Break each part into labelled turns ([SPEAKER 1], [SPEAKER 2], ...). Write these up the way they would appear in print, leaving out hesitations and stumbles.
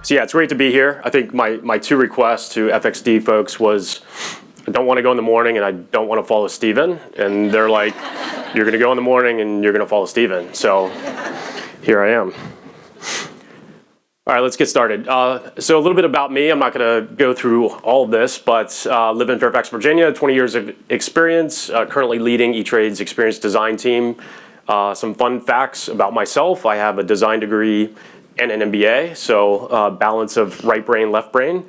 [SPEAKER 1] So yeah, it's great to be here. I think my two requests to FXD folks was, I don't want to go in the morning and I don't want to follow Steven. And they're like, you're going to go in the morning and you're going to follow Steven. So here I am. All right, let's get started. So a little bit about me. I'm not going to go through all of this, but live in Fairfax, Virginia, 20 years of experience, currently leading E-Trade's experience design team. Some fun facts about myself. I have a design degree and an MBA, so balance of right brain, left brain.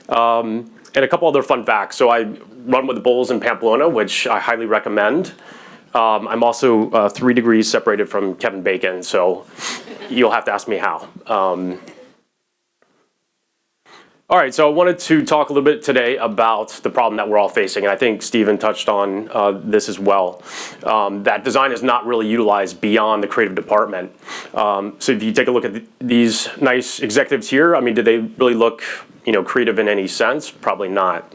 [SPEAKER 1] And a couple other fun facts. So I run with the Bulls in Pamplona, which I highly recommend. I'm also 3 degrees separated from Kevin Bacon, so you'll have to ask me how. All right, so I wanted to talk a little bit today about the problem that we're all facing, and I think Steven touched on this as well, that design is not really utilized beyond the creative department. So if you take a look at these nice executives here, I mean, do they really look, creative in any sense? Probably not.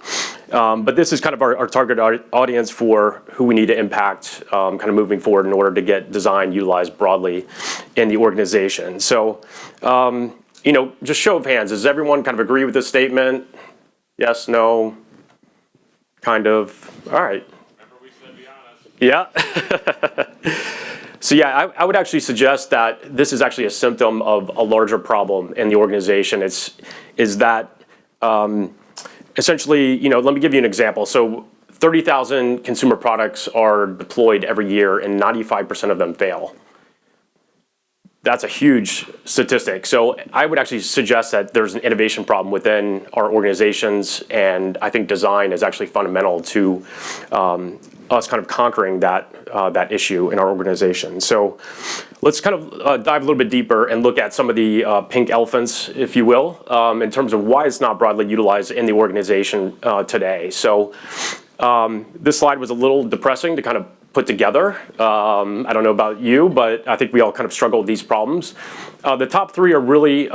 [SPEAKER 1] But this is kind of our target audience for who we need to impact kind of moving forward in order to get design utilized broadly in the organization. So, just show of hands, does everyone kind of agree with this statement? Yes, no, kind of, all right.
[SPEAKER 2] Remember we said be honest.
[SPEAKER 1] Yeah. So yeah, I would actually suggest that this is actually a symptom of a larger problem in the organization. Is that essentially, let me give you an example. So 30,000 consumer products are deployed every year and 95% of them fail. That's a huge statistic. So I would actually suggest that there's an innovation problem within our organizations, and I think design is actually fundamental to us kind of conquering that issue in our organization. So let's kind of dive a little bit deeper and look at some of the pink elephants, if you will, in terms of why it's not broadly utilized in the organization today. So this slide was a little depressing to kind of put together. I don't know about you, but I think we all kind of struggle with these problems. The top 3 are really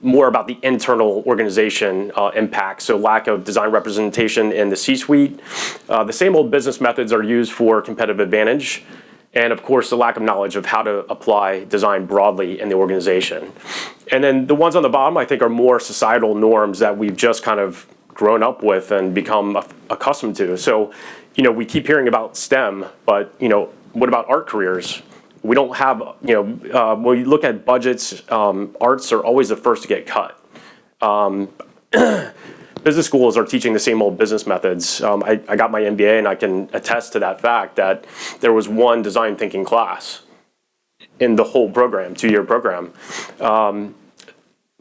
[SPEAKER 1] more about the internal organization impact. So lack of design representation in the C-suite. The same old business methods are used for competitive advantage. And of course, the lack of knowledge of how to apply design broadly in the organization. And then the ones on the bottom, I think, are more societal norms that we've just kind of grown up with and become accustomed to. So, we keep hearing about STEM, but, what about art careers? We don't have, when you look at budgets, arts are always the first to get cut. Business schools are teaching the same old business methods. I got my MBA and I can attest to that fact that there was one design thinking class in the whole program, 2-year program. And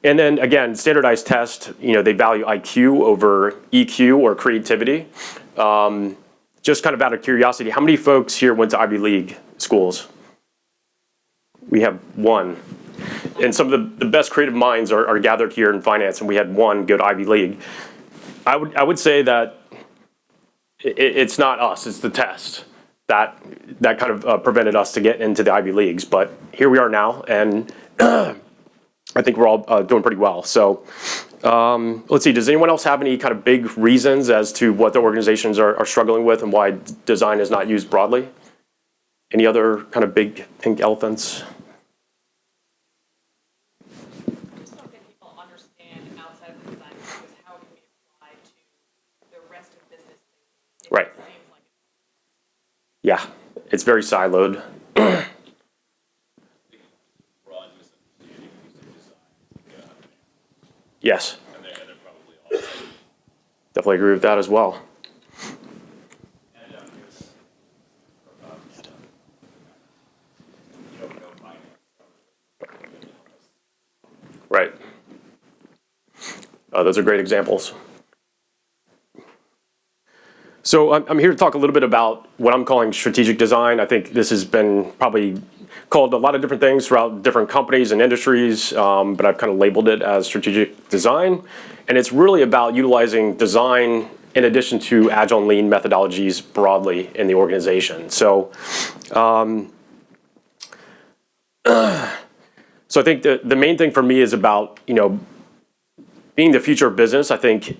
[SPEAKER 1] then again, standardized tests, they value IQ over EQ or creativity. Just kind of out of curiosity, how many folks here went to Ivy League schools? We have 1. And some of the best creative minds are gathered here in finance, and we had 1 go to Ivy League. I would say that it's not us, it's the test that kind of prevented us to get into the Ivy Leagues. But here we are now, and I think we're all doing pretty well. So let's see, does anyone else have any kind of big reasons as to what the organizations are struggling with and why design is not used broadly? Any other kind of big pink elephants?
[SPEAKER 3] I just don't think people understand outside of the design practice how it can be applied to the rest of business.
[SPEAKER 1] Right.
[SPEAKER 3] Seems like
[SPEAKER 1] Yeah, it's very siloed. Yes.
[SPEAKER 2] And they're probably all.
[SPEAKER 1] Definitely agree with that as well.
[SPEAKER 2] And
[SPEAKER 1] Right. Those are great examples. So I'm here to talk a little bit about what I'm calling strategic design. I think this has been probably called a lot of different things throughout different companies and industries, but I've kind of labeled it as strategic design. And it's really about utilizing design in addition to agile and lean methodologies broadly in the organization. So, so I think the main thing for me is about, being the future of business. I think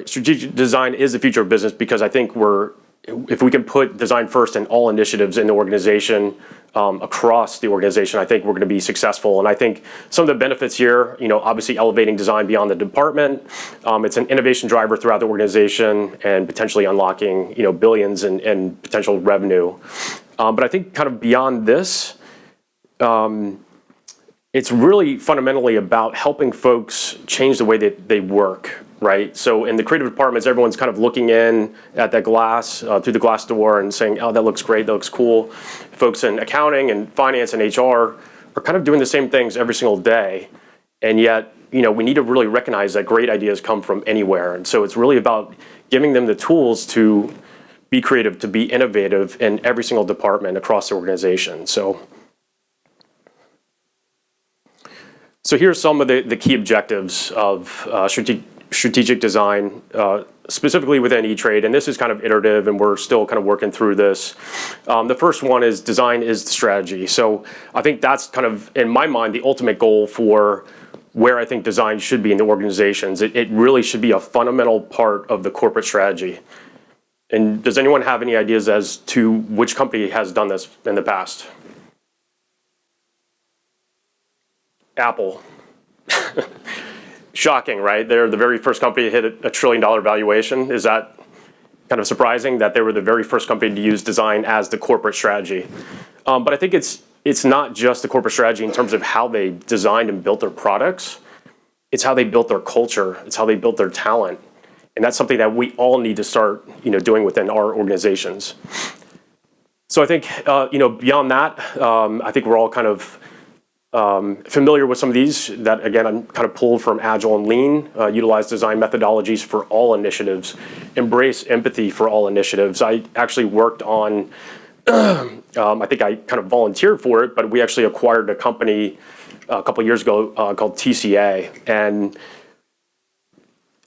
[SPEAKER 1] strategic design is the future of business because I think we're if we can put design first in all initiatives in the organization, across the organization, I think we're going to be successful. And I think some of the benefits here, obviously elevating design beyond the department. It's an innovation driver throughout the organization and potentially unlocking, billions in potential revenue. But I think kind of beyond this, it's really fundamentally about helping folks change the way that they work, right? So in the creative departments, everyone's kind of looking in at that glass, through the glass door and saying, oh, that looks great, that looks cool. Folks in accounting and finance and HR are kind of doing the same things every single day. And yet, we need to really recognize that great ideas come from anywhere. And so it's really about giving them the tools to be creative, to be innovative in every single department across the organization. So here's some of the key objectives of strategic design, specifically within E-Trade, and this is kind of iterative and we're still kind of working through this. The first one is design is the strategy. So I think that's kind of, in my mind, the ultimate goal for where I think design should be in the organizations. It really should be a fundamental part of the corporate strategy. And does anyone have any ideas as to which company has done this in the past? Apple. Shocking, right? They're the very first company to hit a $1 trillion valuation. Is that kind of surprising that they were the very first company to use design as the corporate strategy? But I think it's not just the corporate strategy in terms of how they designed and built their products. It's how they built their culture. It's how they built their talent. And that's something that we all need to start, doing within our organizations. So I think, beyond that, I think we're all kind of familiar with some of these that, again, I'm kind of pulled from Agile and Lean, utilize design methodologies for all initiatives, embrace empathy for all initiatives. I actually worked on, I think I kind of volunteered for it, but we actually acquired a company a couple years ago called TCA. And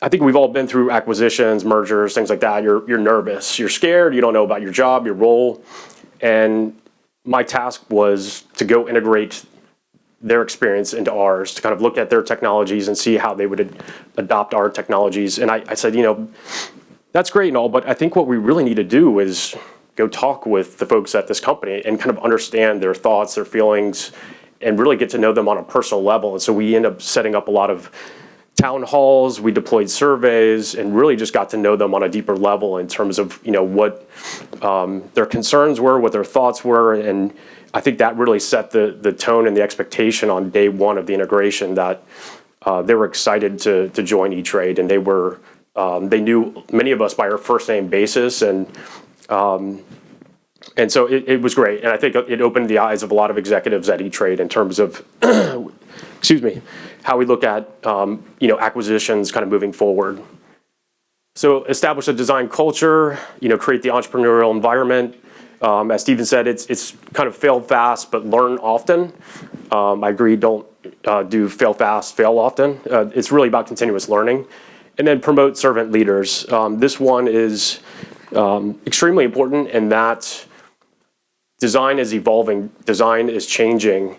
[SPEAKER 1] I think we've all been through acquisitions, mergers, things like that. You're nervous, you're scared, you don't know about your job, your role. And my task was to go integrate their experience into ours, to kind of look at their technologies and see how they would adopt our technologies. And I said, that's great and all, but I think what we really need to do is go talk with the folks at this company and kind of understand their thoughts, their feelings, and really get to know them on a personal level. And so we end up setting up a lot of town halls, we deployed surveys, and really just got to know them on a deeper level in terms of, what their concerns were, what their thoughts were. And I think that really set the tone and the expectation on day one of the integration that they were excited to join E-Trade, and they knew many of us by our first name basis, and so it was great. And I think it opened the eyes of a lot of executives at E-Trade in terms of, excuse me, how we look at acquisitions kind of moving forward. So establish a design culture, create the entrepreneurial environment. As Stephen said, it's kind of fail fast, but learn often. I agree, don't do fail fast, fail often. It's really about continuous learning. And then promote servant leaders. This one is extremely important in that design is evolving, design is changing,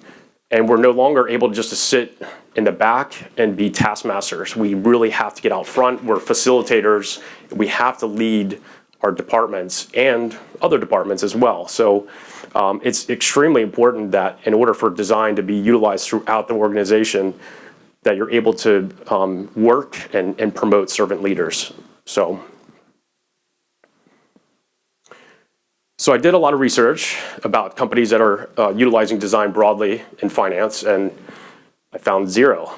[SPEAKER 1] and we're no longer able just to sit in the back and be taskmasters. We really have to get out front. We're facilitators. We have to lead our departments and other departments as well. So it's extremely important that in order for design to be utilized throughout the organization, that you're able to work and promote servant leaders. So I did a lot of research about companies that are utilizing design broadly in finance, and I found zero.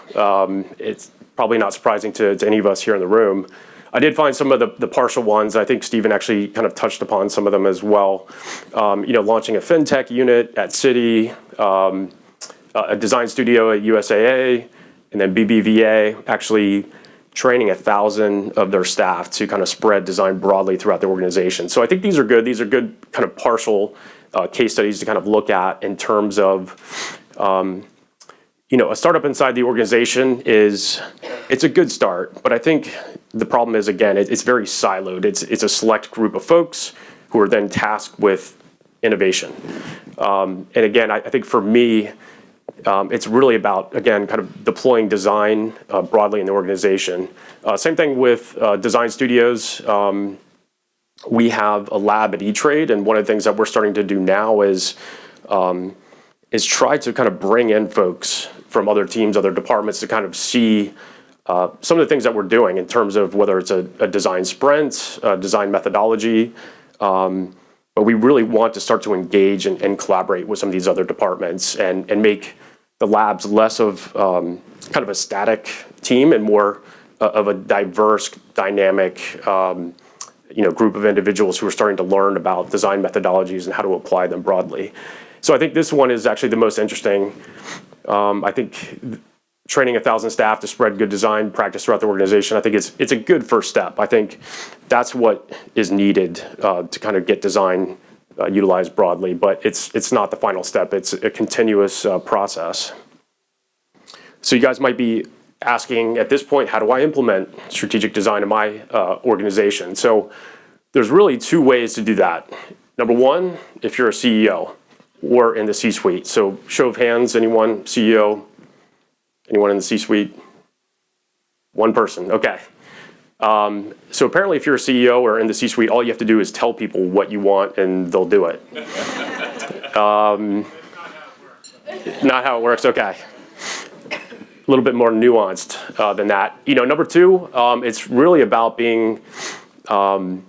[SPEAKER 1] It's probably not surprising to any of us here in the room. I did find some of the partial ones. I think Stephen actually kind of touched upon some of them as well. Launching a fintech unit at Citi, a design studio at USAA, and then BBVA actually training 1,000 of their staff to kind of spread design broadly throughout the organization. So I think these are good. These are good kind of partial case studies to kind of look at in terms of, a startup inside the organization it's a good start, but I think the problem is, again, it's very siloed. It's a select group of folks who are then tasked with innovation. And again, I think for me, it's really about, again, kind of deploying design broadly in the organization. Same thing with design studios. we have a lab at E-Trade, and one of the things that we're starting to do now is try to kind of bring in folks from other teams, other departments to kind of see some of the things that we're doing in terms of whether it's a design sprint, design methodology. But we really want to start to engage and collaborate with some of these other departments and make the labs less of kind of a static team and more of a diverse, dynamic group of individuals who are starting to learn about design methodologies and how to apply them broadly. So I think this one is actually the most interesting. I think training 1,000 staff to spread good design practice throughout the organization, I think it's a good first step. I think that's what is needed to kind of get design utilized broadly, but it's not the final step. It's a continuous process. So you guys might be asking at this point, how do I implement strategic design in my organization? So there's really two ways to do that. Number one, if you're a CEO or in the C-suite. So show of hands, anyone, CEO, anyone in the C-suite? One person, okay. So apparently if you're a CEO or in the C-suite, all you have to do is tell people what you want and they'll do it. Not how it works, okay. A little bit more nuanced than that. Number two, it's really about being, coming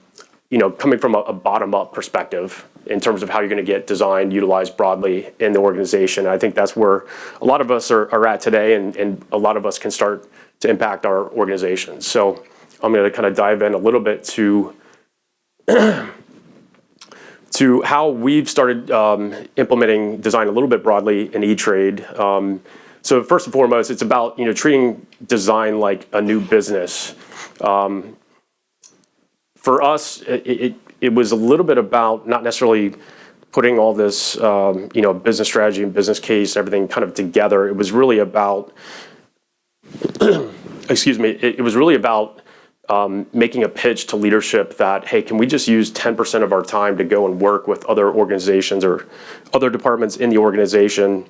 [SPEAKER 1] from a bottom-up perspective in terms of how you're going to get design utilized broadly in the organization. I think that's where a lot of us are at today, and a lot of us can start to impact our organizations. So I'm going to kind of dive in a little bit to how we've started implementing design a little bit broadly in E-Trade. So first and foremost, it's about treating design like a new business. For us, it was a little bit about not necessarily putting all this business strategy and business case, everything kind of together. It was really about it was really about making a pitch to leadership that, hey, can we just use 10% of our time to go and work with other organizations or other departments in the organization?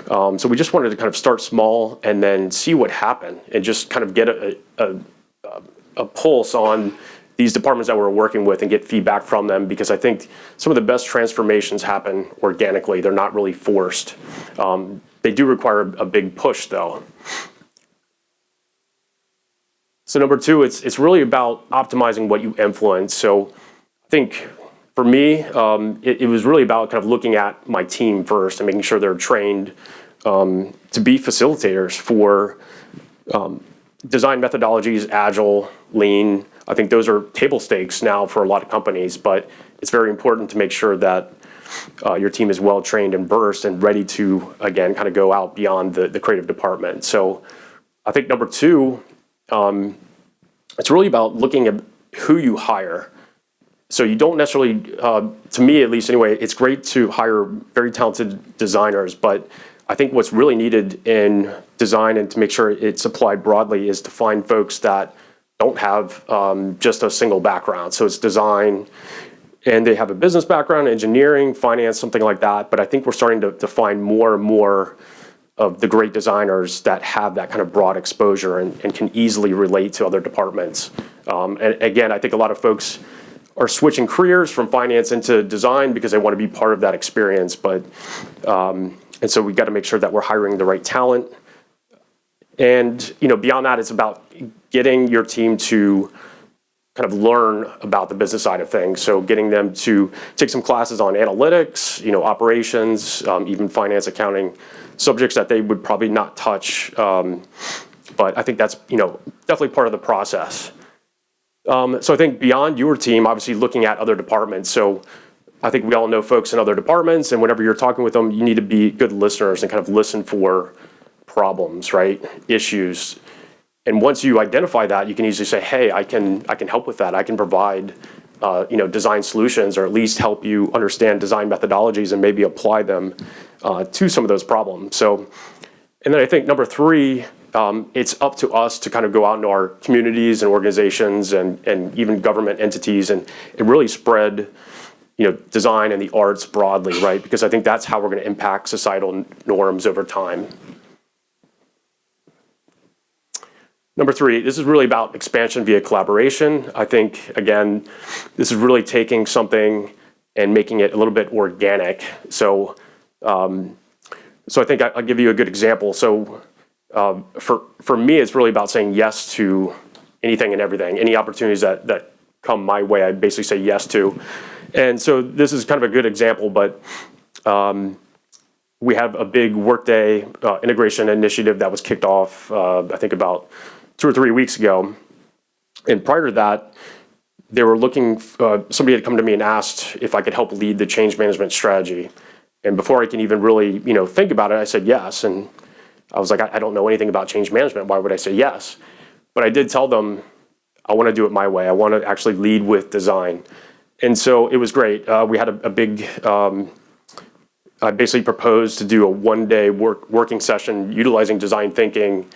[SPEAKER 1] So we just wanted to kind of start small and then see what happened and just kind of get a pulse on these departments that we're working with and get feedback from them, because I think some of the best transformations happen organically. They're not really forced. They do require a big push, though. So number two, it's really about optimizing what you influence. So I think for me, it was really about kind of looking at my team first and making sure they're trained to be facilitators for design methodologies, agile, lean. I think those are table stakes now for a lot of companies, but it's very important to make sure that your team is well trained and versed and ready to, again, kind of go out beyond the creative department. So I think number two, it's really about looking at who you hire. So you don't necessarily, to me at least anyway, it's great to hire very talented designers, but I think what's really needed in design and to make sure it's applied broadly is to find folks that don't have just a single background. So it's design, and they have a business background, engineering, finance, something like that. But I think we're starting to find more and more of the great designers that have that kind of broad exposure and can easily relate to other departments. And again, I think a lot of folks are switching careers from finance into design because they want to be part of that experience. But and so we've got to make sure that we're hiring the right talent. And beyond that, it's about getting your team to kind of learn about the business side of things. So getting them to take some classes on analytics, operations, even finance, accounting, subjects that they would probably not touch. But I think that's definitely part of the process. So I think beyond your team, obviously looking at other departments. So I think we all know folks in other departments, and whenever you're talking with them, you need to be good listeners and kind of listen for problems, right? Issues. And once you identify that, you can easily say, hey, I can help with that. I can provide design solutions, or at least help you understand design methodologies and maybe apply them to some of those problems. So, and then I think number three, it's up to us to kind of go out into our communities and organizations and even government entities and really spread design and the arts broadly, right? Because I think that's how we're going to impact societal norms over time. Number three, this is really about expansion via collaboration. I think, again, this is really taking something and making it a little bit organic. So I think I'll give you a good example. So for me, it's really about saying yes to anything and everything. Any opportunities that come my way, I basically say yes to. And so this is kind of a good example, but we have a big Workday integration initiative that was kicked off, I think about 2 or 3 weeks ago. And prior to that, they were looking, somebody had come to me and asked if I could help lead the change management strategy. And before I can even really, think about it, I said yes. And I was like, I don't know anything about change management. Why would I say yes? But I did tell them, I want to do it my way. I want to actually lead with design. And so it was great. We had a big, I basically proposed to do a one-day working session utilizing design thinking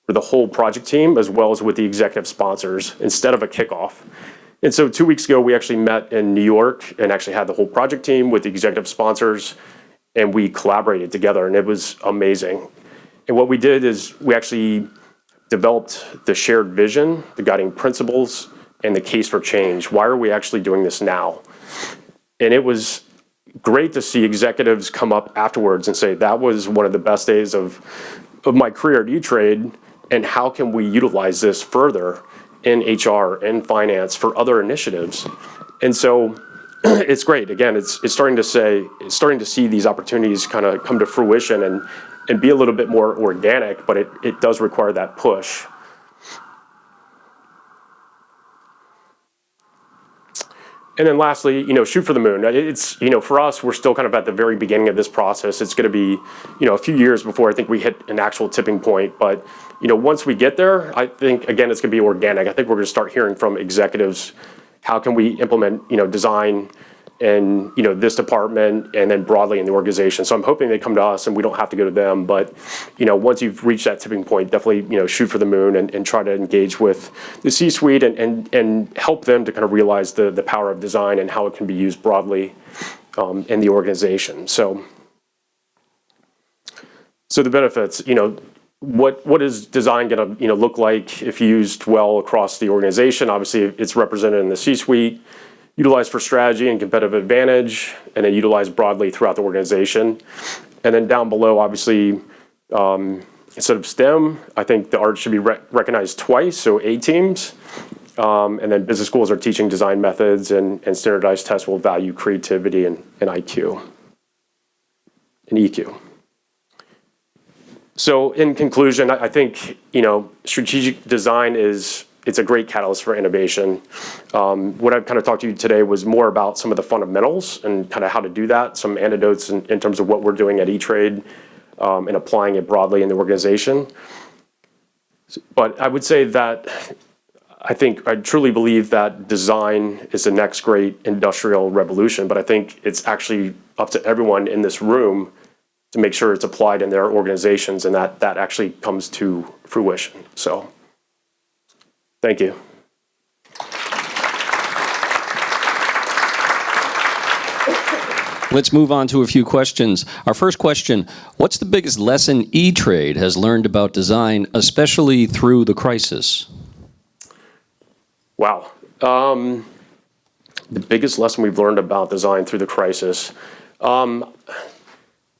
[SPEAKER 1] for the whole project team as well as with the executive sponsors instead of a kickoff. And so 2 weeks ago, we actually met in New York and actually had the whole project team with the executive sponsors, and we collaborated together, and it was amazing. And what we did is we actually developed the shared vision, the guiding principles, and the case for change. Why are we actually doing this now? And it was great to see executives come up afterwards and say, that was one of the best days of my career at E-Trade, and how can we utilize this further in HR and finance for other initiatives? And so it's great. Again, it's starting to see these opportunities kind of come to fruition and be a little bit more organic, but it does require that push. And then lastly, shoot for the moon. It's, for us, we're still kind of at the very beginning of this process. It's going to be, a few years before I think we hit an actual tipping point. But, once we get there, I think, again, it's going to be organic. I think we're going to start hearing from executives, how can we implement, design in, this department and then broadly in the organization. So I'm hoping they come to us and we don't have to go to them. But, once you've reached that tipping point, definitely, shoot for the moon and try to engage with the C-suite and help them to kind of realize the power of design and how it can be used broadly in the organization. So the benefits, what is design going to, look like if used well across the organization? Obviously, it's represented in the C-suite, utilized for strategy and competitive advantage, and then utilized broadly throughout the organization. And then down below, obviously, instead of STEM, I think the art should be recognized twice, so A teams. And then business schools are teaching design methods, and standardized tests will value creativity and IQ and EQ. So in conclusion, I think, strategic design it's a great catalyst for innovation. What I've kind of talked to you today was more about some of the fundamentals and kind of how to do that, some anecdotes in terms of what we're doing at E-Trade and applying it broadly in the organization. But I would say that I truly believe that design is the next great industrial revolution, but I think it's actually up to everyone in this room to make sure it's applied in their organizations and that actually comes to fruition. So, thank you.
[SPEAKER 4] Let's move on to a few questions. Our first question, what's the biggest lesson E-Trade has learned about design, especially through the crisis?
[SPEAKER 1] Wow. The biggest lesson we've learned about design through the crisis.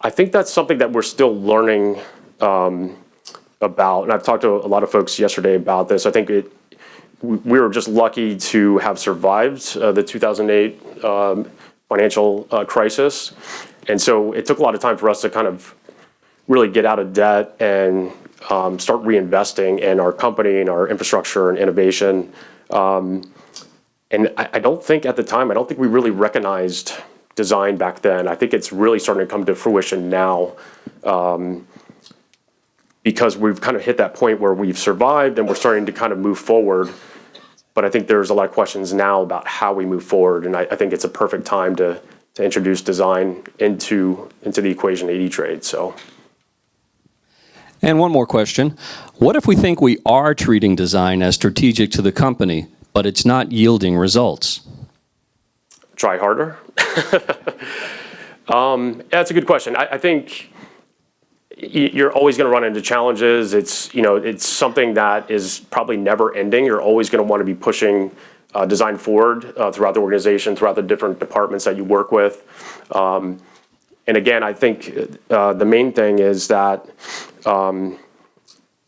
[SPEAKER 1] I think that's something that we're still learning about, and I've talked to a lot of folks yesterday about this. I think we were just lucky to have survived the 2008 financial crisis, and so it took a lot of time for us to kind of really get out of debt and start reinvesting in our company and our infrastructure and innovation. And I don't think at the time, I don't think we really recognized design back then. I think it's really starting to come to fruition now because we've kind of hit that point where we've survived and we're starting to kind of move forward. But I think there's a lot of questions now about how we move forward, and I think it's a perfect time to introduce design into the equation at E-Trade. So.
[SPEAKER 4] And one more question. What if we think we are treating design as strategic to the company, but it's not yielding results?
[SPEAKER 1] Try harder. That's a good question. I think, you're always going to run into challenges. It's something that is probably never ending. You're always going to want to be pushing design forward throughout the organization, throughout the different departments that you work with. And again, I think the main thing is that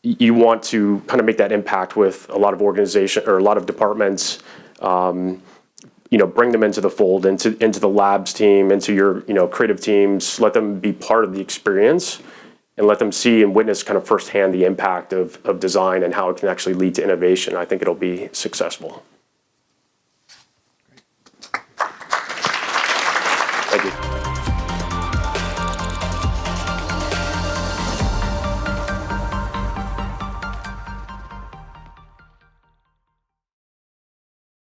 [SPEAKER 1] you want to kind of make that impact with a lot of organization or a lot of departments. Bring them into the fold, into the labs team, into your creative teams. Let them be part of the experience, and let them see and witness kind of firsthand the impact of design and how it can actually lead to innovation. I think it'll be successful.